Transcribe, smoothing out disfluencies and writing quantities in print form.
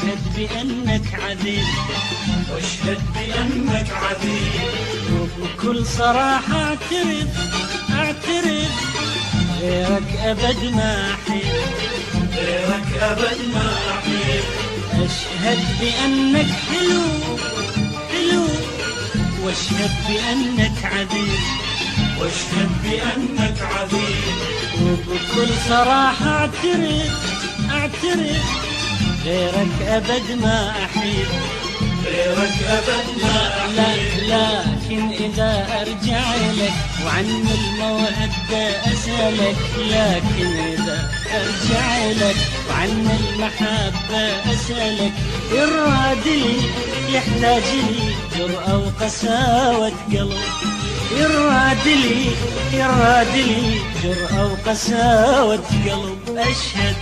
واشهد بأنك عذيب، واشهد بأنك عذيب، وبكل صراحة اعترف غيرك أبد ما أحب، غيرك أبد ما أحب. أشهد بأنك حلو واشهد بأنك عذيب، واشهد بأنك عذيب، وبكل صراحة اعترف غيرك أبد ما أحب، غيرك أبد ما أحب. لكن إذا أرجع لك وعن المودة أسألك، لكن إذا أرجع لك وعن المحبة أسألك، يراد لي يحتاج لي جرأة وقساوة قلب، يراد لي جرأة وقساوة قلب. أشهد